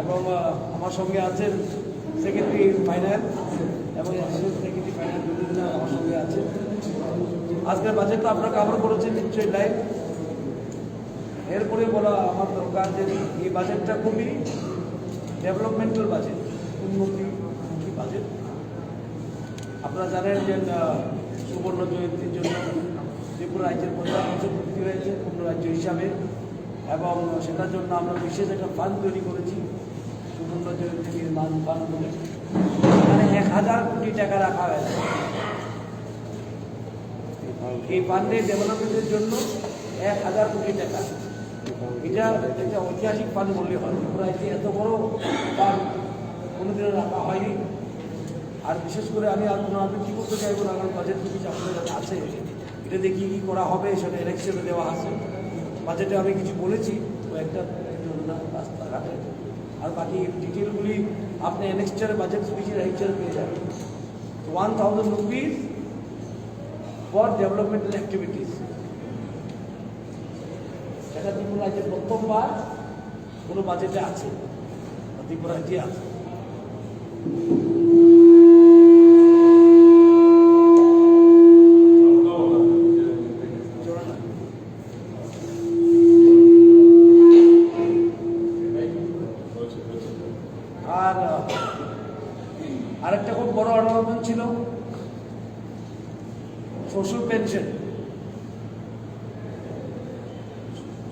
এবং আমার সঙ্গে আছেন সেক্রেটারি ফাইন্যান্স এবং সেক্রেটারি ফাইন্যান্স দুজন আমার সঙ্গে আছে। আজকের বাজেটটা আপনারা কভার করেছেন নিশ্চয়ই লাইভ। এরপরে বলা আমার দরকার যে এই বাজেটটা খুবই ডেভেলপমেন্টাল বাজেট, উন্নতিমুখী বাজেট। আপনারা জানেন যে সুবর্ণ জয়ন্তীর জন্য ত্রিপুরা রাজ্যের 50 বছর পূর্তি হয়েছে পূর্ণ রাজ্য হিসাবে, এবং সেটার জন্য আমরা বিশেষ একটা ফান্ড তৈরি করেছি, সুবর্ণ জয়ন্তী নির্মাণ ফান্ড বলে। এখানে 1000 কোটি টাকা রাখা হয়েছে এই ফান্ডের ডেভেলপমেন্টের জন্য। 1000 কোটি টাকা, এটা একটা ঐতিহাসিক ফান্ড বললে হয়। ত্রিপুরা রাজ্যে এত বড় ফান্ড কোনোদিনও রাখা হয়নি। আর বিশেষ করে আমি আর পুনরাবৃত্তি করতে চাইব না, কারণ বাজেট কিছু আপনাদের আছে, এটা দেখি কী করা হবে, সেটা ইলেকশনে দেওয়া আছে। বাজেটে আমি কিছু বলেছি, একটা রাস্তাঘাটে, আর বাকি ডিটেলগুলি আপনি নেক্সট ইয়ার বাজেট স্পিচের লেকচার পেয়ে যাবেন। 1000 রুপিস ফর ডেভেলপমেন্টাল অ্যাক্টিভিটিস, সেটা ত্রিপুরা রাজ্যে প্রথমবার কোনো বাজেটে আছে, ত্রিপুরা রাজ্যে আছে। আর আরেকটা খুব বড় অ্যানাউন্সমেন্ট ছিল সোশ্যাল পেনশন।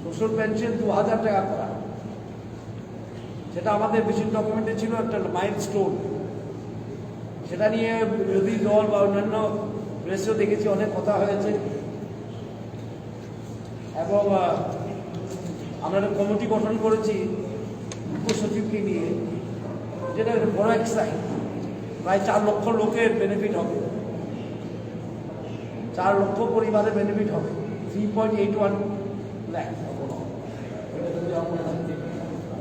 সোশ্যাল পেনশন 2000 টাকা করা, সেটা আমাদের বিশেষ ডকুমেন্টে ছিল একটা মাইলস্টোন। সেটা নিয়ে বিরোধী দল বা অন্যান্য প্রেসেও দেখেছি অনেক কথা হয়েছে, এবং আমরা একটা কমিটি গঠন করেছি উপসচিবকে নিয়ে, যেটা বড় এক সাইন। প্রায় 4 লক্ষ লোকের বেনিফিট হবে, 4 লক্ষ পরিবারের বেনিফিট হবে। 3.81 লাখ,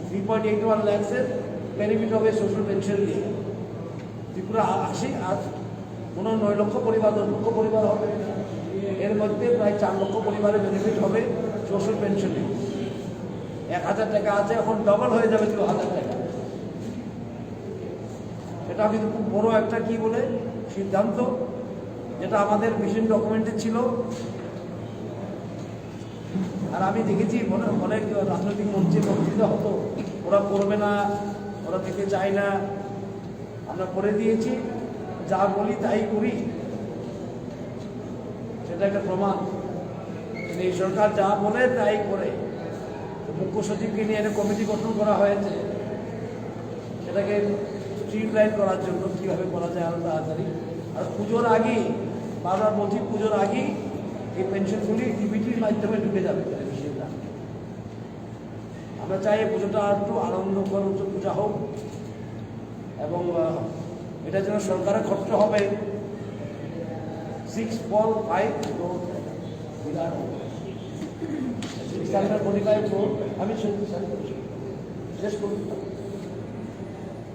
3.81 লাখের বেনিফিট হবে সোশ্যাল পেনশন দিয়ে। ত্রিপুরা 80 আর কোনো 9 লক্ষ পরিবার, 10 লক্ষ পরিবার হবে, এর মধ্যে প্রায় 4 লক্ষ পরিবারের বেনিফিট হবে সোশ্যাল পেনশনে। 1000 টাকা আছে, এখন ডবল হয়ে যাবে 2000 টাকা। এটা কিন্তু খুব বড় একটা কি বলে সিদ্ধান্ত, যেটা আমাদের মিশন ডকুমেন্টে ছিল। আর আমি দেখেছি অনেক রাজনৈতিক মঞ্চে বক্তৃতা হতো, ওরা করবে না, ওরা দিতে চায় না। আমরা করে দিয়েছি, যা বলি তাই করি, সেটা একটা প্রমাণ। এই সরকার যা বলে তাই করে। মুখ্য সচিবকে নিয়ে একটা কমিটি গঠন করা হয়েছে, সেটাকে স্ট্রিমলাইন করার জন্য কীভাবে করা যায় আরও তাড়াতাড়ি। আর পুজোর আগেই, বারবার বলছি, পুজোর আগেই এই পেনশনগুলি ডিবিটির মাধ্যমে ঢুকে যাবে বেনিফিশিয়ারিরা। আমরা চাই পুজোটা আর একটু আনন্দকর পূজা হোক, এবং এটা যেন সরকারের খরচ হবে 645 crore, বিরাট 645 crore। আমি শেষ করুন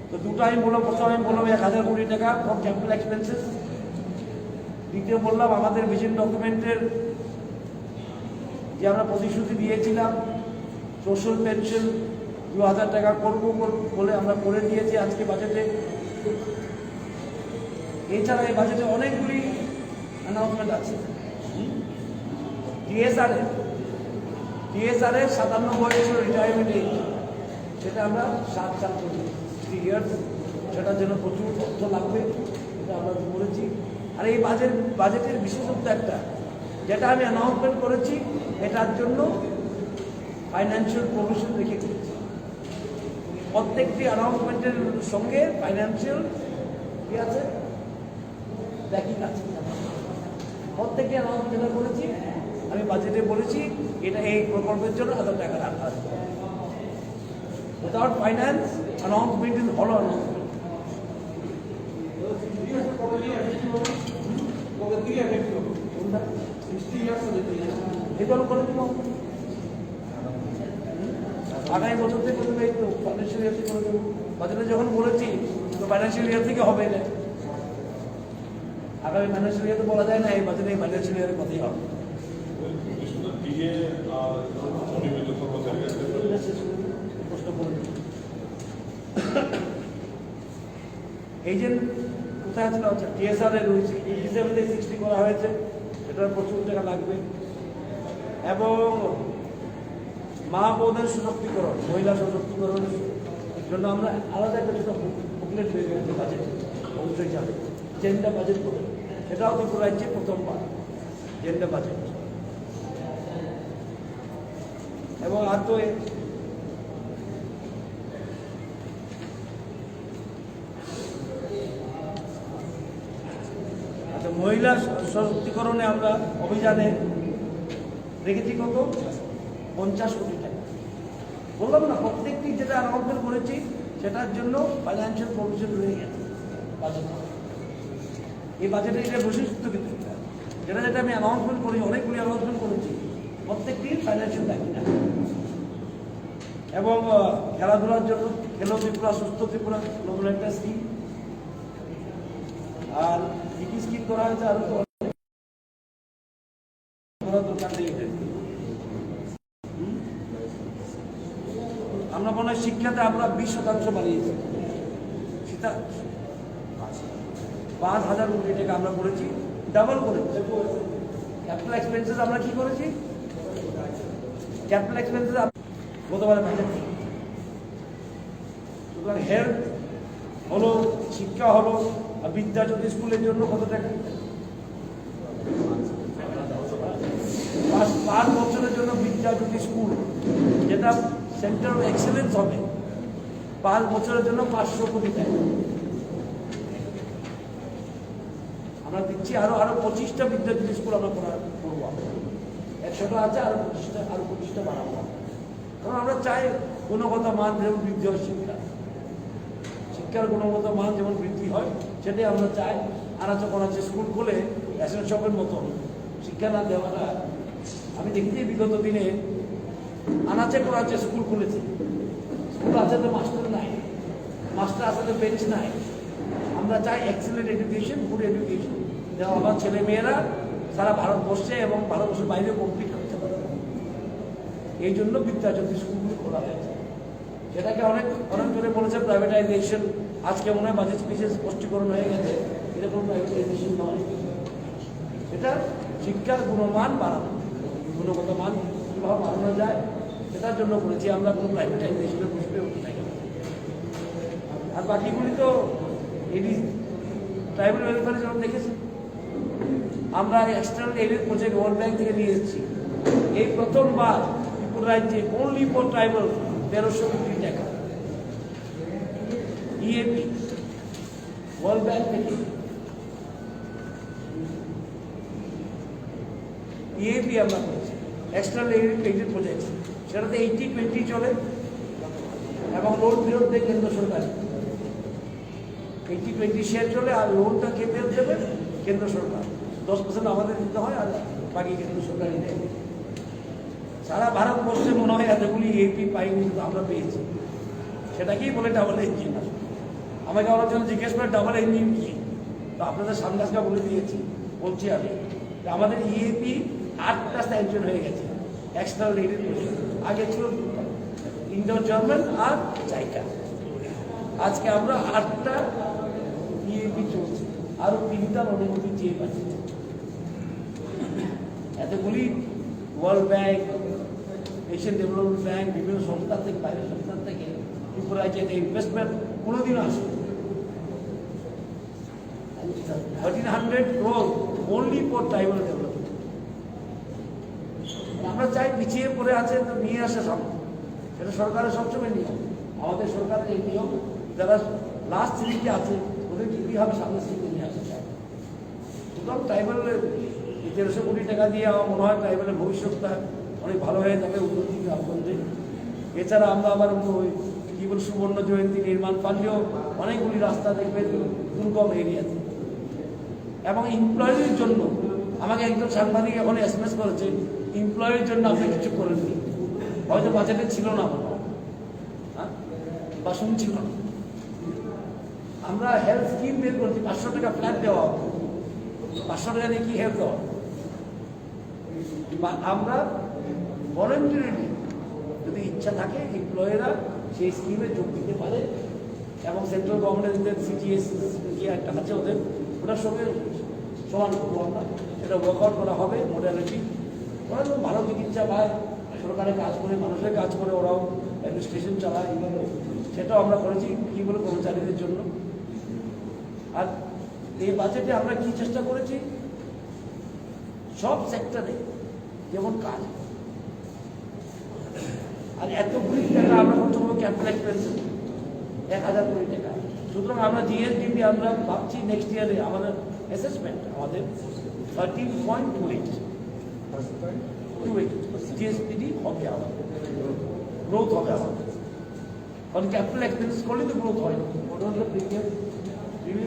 তো দুটো আমি বললাম। প্রথম আমি বললাম 1000 কোটি টাকা ফর ক্যাপিটাল এক্সপেন্সেস। দ্বিতীয় বললাম আমাদের ভিশন ডকুমেন্টের যে আমরা প্রতিশ্রুতি দিয়েছিলাম সোশ্যাল পেনশন 2000 টাকা করবো বলে আমরা করে দিয়েছি আজকে বাজেটে। এছাড়া এই বাজেটে অনেকগুলি অ্যানাউন্সমেন্ট আছে। টিএসআর-এর 57 বছর রিটায়ারমেন্ট এজ, সেটা আমরা 7 সাল করি, 3 ইয়ার্স। সেটার জন্য প্রচুর অর্থ লাগবে, এটা আমরা বলেছি। আর এই বাজেটের বিশেষত্ব একটা, যেটা আমি অ্যানাউন্সমেন্ট করেছি, এটার জন্য ফাইন্যান্সিয়াল প্রভিশন রেখে করেছি। প্রত্যেকটি অ্যানাউন্সমেন্টের সঙ্গে ফাইন্যান্সিয়াল কি আছে, ব্যাকিং আছে। প্রত্যেকটি অ্যানাউন্সমেন্ট যেটা করেছি আমি বাজেটে বলেছি, এটা এই প্রকল্পের জন্য এত টাকা রাখা আছে। উইদাউট ফাইন্যান্স অ্যানাউন্সমেন্ট ইজ হলো অ্যানাউন্সমেন্ট। আগামী বছর থেকে করবে, এই তো ফাইন্যান্সিয়াল ইয়ার থেকে করে দেবো। বাজেটে যখন বলেছি তো ফাইন্যান্সিয়াল ইয়ার থেকে হবে না, আগামী ফাইন্যান্সিয়াল ইয়ার তো বলা যায় না, এই বাজেটে এই ফাইন্যান্সিয়াল ইয়ারের কথাই হবে। এজেন্ট কোথায় আছে? আচ্ছা, টিএসআর এর 87-60 করা হয়েছে, এটার প্রচুর টাকা লাগবে। এবং মা বোনের সশক্তিকরণ, মহিলা সশক্তিকরণের জন্য আমরা আলাদা একটা ছোটো বুকলেট তৈরি করেছি, বাজেট অবশ্যই যাবে, জেন্ডার বাজেট করে, সেটাও ত্রিপুরা রাজ্যে প্রথমবার জেন্ডার বাজেট। এবং আর তো আচ্ছা, মহিলা সশক্তিকরণে আমরা অভিযানে রেখেছি কত? 50 কোটি টাকা। বললাম না, প্রত্যেকটি যেটা অ্যানাউন্সমেন্ট করেছি সেটার জন্য ফাইন্যান্সিয়াল প্রভিশন রয়ে গেছে বাজেট। এই বাজেটে এটা বৈশিষ্ট্য কিন্তু যেটা যেটা আমি অ্যানাউন্সমেন্ট করি, অনেকগুলি অ্যানাউন্সমেন্ট করেছি, প্রত্যেকটি ফাইন্যান্সিয়াল দেখি না। এবং খেলাধুলার জন্য খেলো ত্রিপুরা, সুস্থ ত্রিপুরা নতুন একটা স্কিম। আর কি কি স্কিম করা হয়েছে আরো তো দরকার নেই। আমরা মনে হয় শিক্ষাতে আমরা 20% বাড়িয়েছি, সেটা 5,000 কোটি টাকা আমরা করেছি, ডাবল করেছি। ক্যাপিটাল এক্সপেন্সেস আমরা কি করেছি? ক্যাপিটাল এক্সপেন্সেস গতবারে বাজেট। সুতরাং হেলথ হলো, শিক্ষা হলো, আর বিদ্যাজ্যোতি স্কুলের জন্য কত টাকা? 5 বছরের জন্য বিদ্যাজ্যোতি স্কুল, যেটা সেন্টার অফ এক্সেলেন্স হবে, 5 বছরের জন্য 500 কোটি টাকা আমরা দিচ্ছি। আরো 25টা বিদ্যাজ্যোতি স্কুল আমরা করবো। 100টা আছে, আরো 25টা বাড়াবো। কারণ আমরা চাই গুণগত মান যেমন বৃদ্ধি হয়, শিক্ষার গুণগত মান যেমন বৃদ্ধি হয়, সেটাই আমরা চাই। আনাচে কনাচে স্কুল খুলে রেশন শপের মতন শিক্ষা না দেওয়াটা, আমি দেখেছি বিগত দিনে আনাচে কনাচে স্কুল খুলেছে। স্কুল আছে তো মাস্টার নাই, মাস্টার আছে তো বেঞ্চ নাই। আমরা চাই এক্সেলেন্ট এডুকেশন, গুড এডুকেশন, যেন আমার ছেলে মেয়েরা সারা ভারতবর্ষে এবং ভারতবর্ষের বাইরেও কমপ্লিট করতে পারে। এই জন্য বিদ্যাজ্যোতি স্কুলগুলো খোলা হয়েছে। সেটাকে অনেক জোরে বলেছে প্রাইভেটাইজেশন। আজকে মনে হয় বাজেট স্পিচে স্পষ্টীকরণ হয়ে গেছে, এরকম প্রাইভেটাইজেশন নয়। এটা শিক্ষার গুণমান বাড়ানো, গুণগত মান কীভাবে বাড়ানো যায় সেটার জন্য করেছি আমরা। কোনো প্রাইভেটাইজেশনের প্রশ্নে উঠে থাকি। আর বাকিগুলি তো এডি ট্রাইবাল ওয়েলফেয়ারের জন্য দেখেছি। আমরা এক্সটার্নাল এডের প্রজেক্ট ওয়ার্ল্ড ব্যাংক থেকে নিয়ে এসেছি। এই প্রথমবার ত্রিপুরা রাজ্যে অনলি ফর ট্রাইবাল 1300 কোটি টাকা ইএপি ওয়ার্ল্ড ব্যাংক থেকে। ইএপি আমরা করেছি এক্সটার্নাল এডেড প্রজেক্ট, সেটাতে 80-20 চলে এবং লোন ফেরত দেয় কেন্দ্র সরকার। 80-20 শেয়ার চলে, আর লোনটা কে ফেরত দেবে? কেন্দ্র সরকার। 10% আমাদের দিতে হয়, আর বাকি কেন্দ্র সরকারই দেয়। সারা ভারতবর্ষে মনে হয় এতগুলি ইএপি পাইনি, কিন্তু আমরা পেয়েছি। সেটাকেই বলে ডাবল ইঞ্জিন। আমাকে অনেকজন জিজ্ঞেস করে ডাবল ইঞ্জিন কি, তো আপনাদের সামনে আজকে বলে দিয়েছি, বলছি আমি। আমাদের ইএপি 8টা স্যাংশন হয়ে গেছে এক্সটার্নাল এডেড প্রজেক্ট। আগে ছিল ইন্ডো জার্মান আর জাইকা। আজকে আমরা 8টা ইএপি চলছে, আরো 3টার অনুমতি চেয়ে পাচ্ছি। এতগুলি world bank, Asian development bank, বিভিন্ন সংস্থা থেকে, বাইরের সংস্থা থেকে ত্রিপুরা রাজ্যে ইনভেস্টমেন্ট কোনোদিনও আসে। 1300 crore only for tribal development। আমরা চাই পিছিয়ে পড়ে আছে তো নিয়ে আসে সামনে, সেটা সরকারের সবসময় নিয়ম। আমাদের সরকারের এই নিয়ম, যারা লাস্ট সিরিজে আছে ওদের কীভাবে সামনে সিরিজে নিয়ে আসে চায়। সুতরাং ট্রাইবালের 1300 কোটি টাকা দিয়ে আমার মনে হয় ট্রাইবালের ভবিষ্যৎটা অনেক ভালো হয়ে যাবে, উন্নতির আবন্ধে। এছাড়া আমরা আবার ওই কী বল সুবর্ণ জয়ন্তী নির্মাণ ফান্ডেও অনেকগুলি রাস্তা দেখবেন দুর্গম এরিয়াতে। এবং এমপ্লয়ির জন্য আমাকে একজন সাংবাদিক এখন এসএমএস করেছে, এমপ্লয়ের জন্য আপনি কিছু করেননি, হয়তো বাজেটে ছিল না, হ্যাঁ, বা শুনছিল না। আমরা হেলথ স্কিম বের করছি, 500 টাকা ফ্ল্যাট দেওয়া হবে। 500 টাকা দিয়ে কি হেল্প দেওয়া? বা আমরা ভলেন্টারিলি যদি ইচ্ছা থাকে এমপ্লয়েরা সেই স্কিমে যোগ দিতে পারে, এবং সেন্ট্রাল গভর্নমেন্টের সিজিএস কি একটা আছে ওদের, ওটার সঙ্গে সমান করবো আমরা। এটা ওয়ার্কআউট করা হবে মডালিটি। ওরা তো ভালো চিকিৎসা পায়, সরকারের কাজ করে, মানুষের কাজ করে, ওরাও অ্যাডমিনিস্ট্রেশন চালায়, এইভাবে সেটাও আমরা করেছি কী বলে কর্মচারীদের জন্য। আর এই বাজেটে আমরা কি চেষ্টা করেছি, সব সেক্টরে যেমন কাজ, আর এত কোটি টাকা আমরা করতে পারবো ক্যাপিটাল এক্সপেন্সে 1000 কোটি টাকা। সুতরাং আমরা জিএসডিপি আমরা ভাবছি নেক্সট ইয়ারে আমাদের অ্যাসেসমেন্ট আমাদের 13.28 জিএসপিডি হবে, আমাদের গ্রোথ হবে আমাদের। কারণ ক্যাপিটাল এক্সপেন্স করলে তো গ্রোথ হয়, ওটা হলো প্রিমিয়াম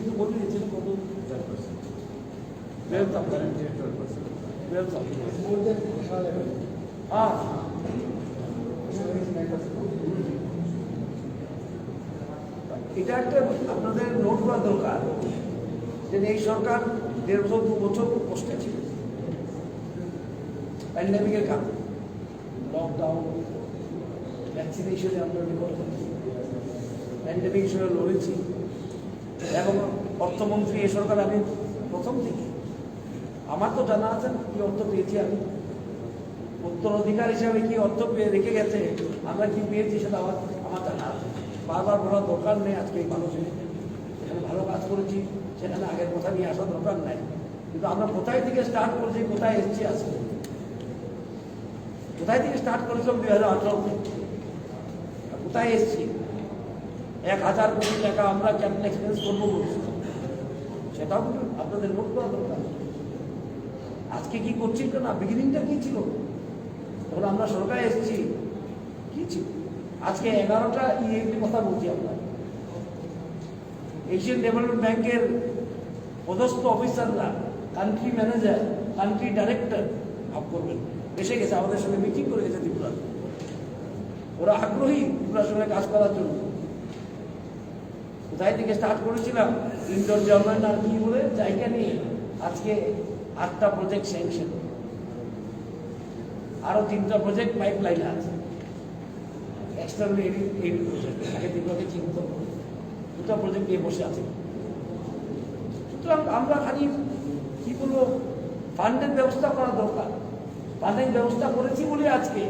তো বলে দিয়েছিল কত 12,000। হ্যাঁ, এটা একটা আপনাদের নোট করা দরকার যে এই সরকার 1.5-2 বছর কষ্টে ছিল প্যান্ডেমিকের কারণে, লকডাউন, ভ্যাকসিনেশনে আমরা রেকর্ড করেছি, প্যান্ডেমিক হিসেবে লড়েছি। এবং অর্থমন্ত্রী এ সরকার আমি প্রথম থেকে, আমার তো জানা আছে কি অর্থ পেয়েছি আমি, উত্তরাধিকার হিসাবে কি অর্থ পেয়ে রেখে গেছে, আমরা কি পেয়েছি সেটা আমার জানা আছে। বারবার বলার দরকার নেই, আজকে এই মানুষের এখানে ভালো কাজ করেছি, সেখানে আগের কথা নিয়ে আসার দরকার নেই। কিন্তু আমরা কোথায় থেকে স্টার্ট করেছি, কোথায় এসেছি আজকে, কোথায় থেকে স্টার্ট করেছিলাম 2018 থেকে, কোথায় এসেছি। 1000 কোটি টাকা আমরা ক্যাপিটাল এক্সপেন্স করবো বলছি, সেটাও আপনাদের নোট করা দরকার। আজকে কি করছি না, বিগিনিংটা কি ছিল তখন আমরা সরকারে এসেছি, কি ছিল। আজকে 11টা ইএমপি কথা বলছি আমরা, এশিয়ান ডেভেলপমেন্ট ব্যাংকের পদস্থ অফিসাররা, কান্ট্রি ম্যানেজার, কান্ট্রি ডাইরেক্টর ভাব করবেন, এসে গেছে আমাদের সঙ্গে মিটিং করে গেছে ত্রিপুরা। ওরা আগ্রহী ত্রিপুরার সঙ্গে কাজ করার জন্য। কোথায় থেকে স্টার্ট করেছিলাম, ইন্ডোর জার্মান আর কি বলে জায়গা নিয়ে আজকে 8টা প্রজেক্ট স্যাংশন, আরো 3টা প্রজেক্ট পাইপলাইনে আছে, এক্সটার্নাল এইড প্রজেক্ট, আগে ত্রিপুরাকে চিহ্নিত করে 2টা প্রজেক্ট নিয়ে বসে আছে। সুতরাং আমরা খালি কি বলবো, ফান্ডের ব্যবস্থা করা দরকার। ফান্ডের ব্যবস্থা করেছি বলে আজকে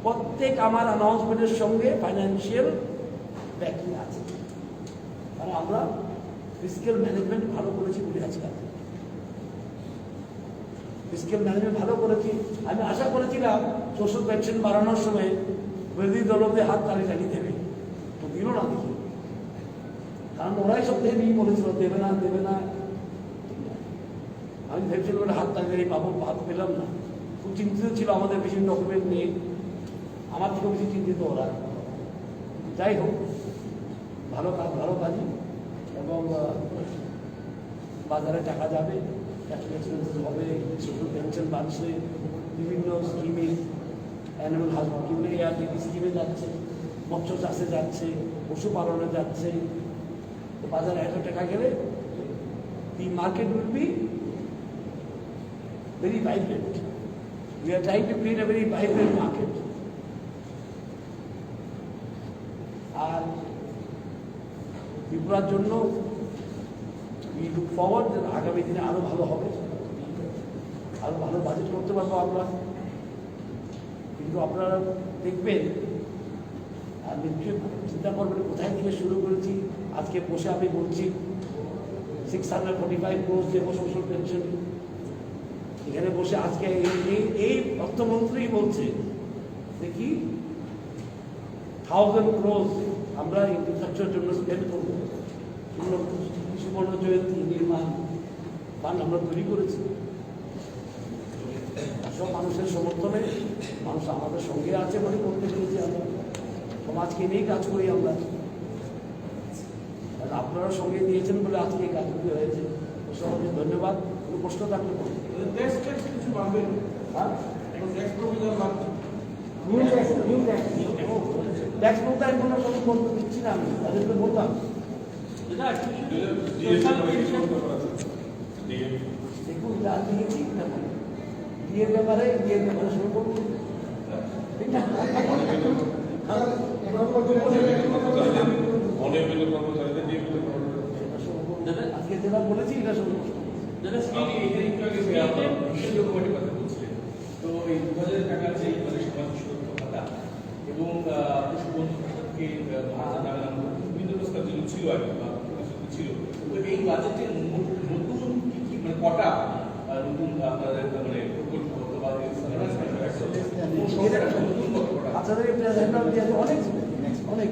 প্রত্যেক আমার অ্যানাউন্সমেন্টের সঙ্গে ফাইন্যান্সিয়াল ব্যাকিং আছে, কারণ আমরা ফিজিক্যাল ম্যানেজমেন্ট ভালো করেছি বলে আজকে ফিজিক্যাল ম্যানেজমেন্ট ভালো করেছি। আমি আশা করেছিলাম সোশ্যাল পেনশন বাড়ানোর সময় বিরোধী দলদের হাত তালি দেবে, তো দিল না দেখি, কারণ ওরাই সব নিয়ে বলেছিল দেবে না দেবে না। আমি ভেবেছিলাম ওরা হাত তালি পাবো, হাত পেলাম না। খুব চিন্তিত ছিল আমাদের বেশি ডকুমেন্ট নিয়ে, আমার থেকে বেশি চিন্তিত ওরা। যাই হোক, ভালো কাজ, ভালো কাজই, এবং বাজারে টাকা যাবে, হবে, সোশ্যাল পেনশন বাড়ছে, বিভিন্ন স্কিমে, অ্যানিমাল হাজবেন্ডারি এআরডিপি স্কিমে যাচ্ছে, মৎস্য চাষে যাচ্ছে, পশুপালনে যাচ্ছে। তো বাজারে এত টাকা গেলে the market will be very vibrant. We are trying to create a very vibrant market. আর ত্রিপুরার জন্য উই লুক ফরওয়ার্ড, আগামী দিনে আরো ভালো হবে, আরো ভালো বাজেট করতে পারবো আমরা। কিন্তু আপনারা দেখবেন আর নিশ্চয়ই চিন্তা করবেন কোথায় থেকে শুরু করেছি। আজকে বসে আমি বলছি 645 crores দেবো সোশ্যাল পেনশন, এখানে বসে আজকে এই অর্থমন্ত্রী বলছে দেখি 1000 crores আমরা ইনফ্রাস্ট্রাকচারের জন্য স্পেন্ড করবো। সুবর্ণ জয়ন্তী নির্মাণ ফান্ড আমরা তৈরি করেছি, সব মানুষের সমর্থনে, মানুষ আমাদের সঙ্গে আছে বলে করতে পেরেছি। আমরা সমাজকে নিয়েই কাজ করি আমরা, আপনারা সঙ্গে দিয়েছেন বলে আজকে এই কাজগুলি হয়েছে। সবাইকে ধন্যবাদ। কোনো প্রশ্ন থাকলে কিছু পাবেন, ট্যাক্স বলতে আমি কোনো করতে দিচ্ছি না, আমি তাদেরকে বলতাম দেখুন যা দিয়েছি বিয়ের ব্যাপারে শুরু করবো, ঠিক না? আজকে যেটা বলেছি এটা শুনুন। যারা স্টেট একটু আগে কেন্দ্রীয় কমিটির কথা বলছিলেন, তো এই 2000 টাকার যে মানে সমাজ সুরক্ষা ভাতা এবং পশুবন্ধু প্রসাদকে বিভিন্ন প্রস্তাব যেগুলো ছিল আগে বা প্রতিশ্রুতি ছিল, তো এই বাজেটে নতুন কি মানে কটা নতুন আপনাদের মানে প্রকল্প বা আপনাদের অনেক অনেক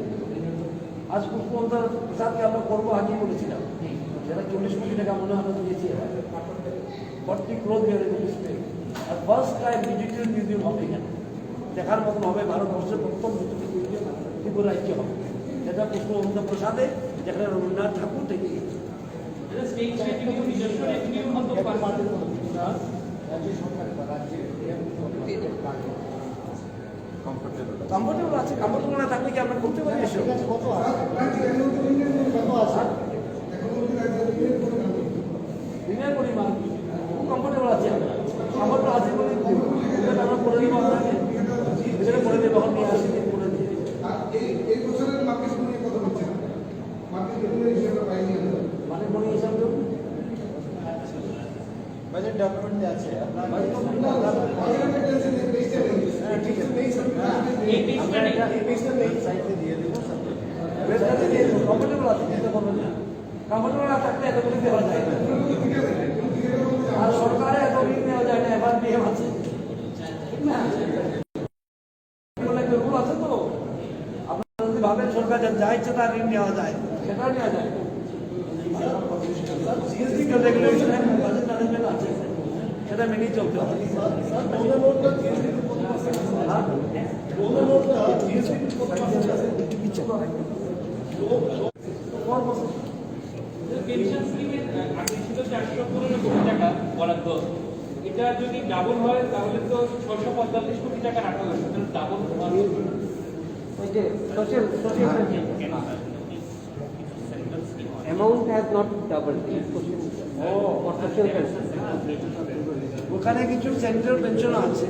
আজ পুষ্পবন্ধার প্রসাদকে আমরা করবো আগেই বলেছিলাম, সেটা 40 কোটি টাকা মনে হয় আমরা দিয়েছি 40 crore আর ফার্স্ট টাইম ডিজিটাল মিউজিয়াম হবে এখানে, দেখার মতন হবে। ভারতবর্ষের প্রথম ডিজিটাল মিউজিয়াম ত্রিপুরা রাজ্যে হবে, যেটা পুষ্পবন্ধা প্রসাদে, যেখানে রবীন্দ্রনাথ ঠাকুর থেকে কমফোর্টেবল আছে। কমফোর্টেবল না থাকলে কি আমরা করতে পারি এসব? দিনের পরিমাণ খুব কমফোর্টেবল আছে, কমফোর্টেবল আছে বলে আমরা করে দেবো, আপনাকে ভিতরে করে দেবো, এখন নিয়ে আসি করে দিয়ে মানে মনে হিসাব দেবো বাজেট ডকুমেন্টে আছে সাইটে দিয়ে দেবো। কমফোর্টেবল আছে, কমফোর্টেবল না থাকলে এত করে দেওয়া যায় না, আর সরকারে এত ঋণ নেওয়া যায় না, এবার নিয়ম আছে ঠিক না? রুল আছে তো, আপনারা যদি ভাবেন সরকার যা ইচ্ছে তার ঋণ নেওয়া যায়, সেটাও নেওয়া যায়। জিএসটি রেগুলেশন বাজেট ম্যানেজমেন্ট আছে, সেটা মেনেই চলতে হবে। পেনশন স্কিমের আগে ছিল 415 কোটি টাকা বরাদ্দ, এটা যদি ডাবল হয় তাহলে তো 645 কোটি টাকা রাখা হবে, double amount has not doubled. ওখানে কিছু সেন্ট্রাল পেনশন আছে।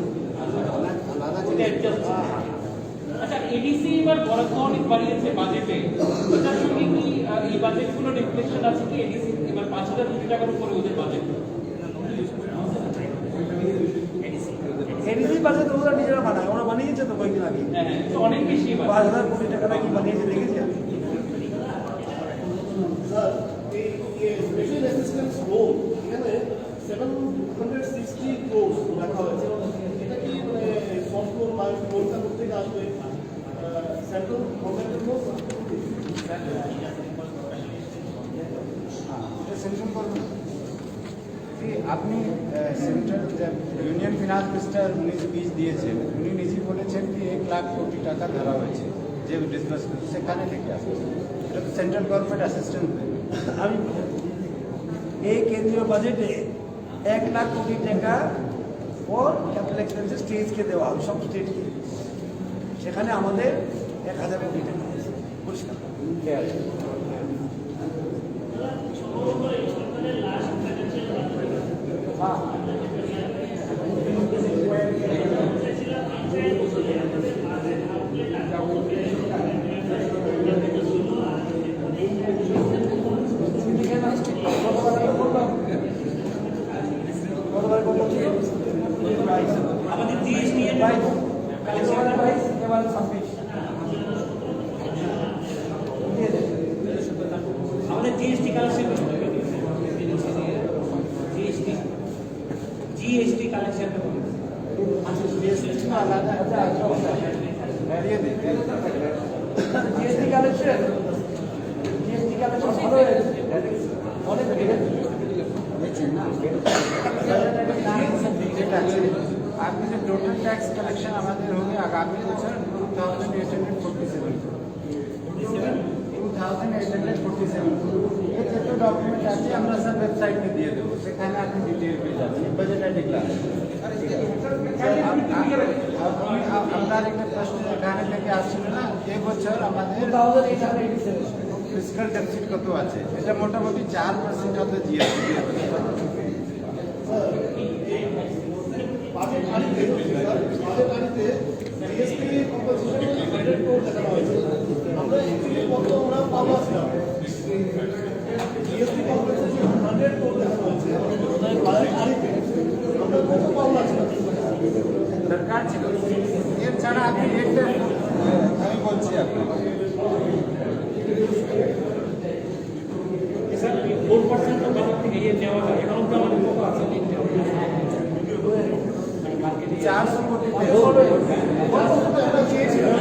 আচ্ছা, এডিসি এবার বরাদ্দ অনেক বাড়িয়েছে বাজেটে, এটার সঙ্গে কি এই বাজেটগুলো রিফ্লেকশন আছে কি? এডিসি এবার 5000 কোটি টাকার উপরে ওদের বাজেট, এডিসি বাজেট ওরা নিজেরা বানায়, ওরা বানিয়েছে তো কয়েকদিন আগে। হ্যাঁ তো অনেক বেশি। 5000 কোটি টাকা নাকি বানিয়েছে, দেখেছি আমি। স্পেশাল অ্যাসিস্ট্যান্স রোল এখানে 760 ক্রোর্স রাখা হয়েছে। এটা কি মানে সফটওয়্যার বা কোনটা থেকে আসবে? সেন্ট্রাল গভর্নমেন্টের রোল সেন্ট্রাল গভর্নমেন্ট আপনি সেন্ট্রাল ইউনিয়ন ফিনান্স মিনিস্টার উনি স্পিচ দিয়েছেন, উনি নিজেই বলেছেন কি 1 লাখ কোটি টাকা ধরা হয়েছে যে ডিসবার্স সেখানে থেকে আসবে, এটা তো সেন্ট্রাল গভর্নমেন্ট অ্যাসিস্ট্যান্স দেবে। আমি এই কেন্দ্রীয় বাজেটে 1 লাখ কোটি টাকা ফর ক্যাপিটাল এক্সপেন্সেস স্টেটকে দেওয়া হবে, সব স্টেটকে। সেখানে আমাদের 1000 কোটি টাকা আছে পরিষ্কার। আমাদের জিএসটি এর আমাদের GST collection GST collection GST collection ভালো হয়েছে, অনেক ঠিক আছে, আপনি যে টোটাল ট্যাক্স কালেকশন আমাদের হবে আগামী বছর 2847 ये जो डॉक्यूमेंट আছে আমরা সব ওয়েবসাইটে দিয়ে দেবো, সেখানে আপনি ডিটেইল পেয়ে যাবেন। বাজেট ডিক্লার আপনার একটা প্রশ্ন এখানে থেকে আসছিল না, এই বছর আমাদের 2887 ফিসকাল ডেফিসিট কত আছে, এটা মোটামুটি 4% অফ দ্য জিএসটি দিয়ে দেবে। বাজেট আনিতে জিএসটি কম্পোজিশন 100 ক্রোর দেখানো হয়েছে। আমরা অ্যাকচুয়ালি কত আমরা পাবো আসলাম জিএসটি দরকার ছিল। এর ছাড়া আপনি রেটটা আমি বলছি আপনাকে, স্যার 4% তো বাজার থেকে ইয়ে নেওয়া হয়, এখন তো আমাদের কত আছে? 400 কোটি আমরা চেয়েছিলাম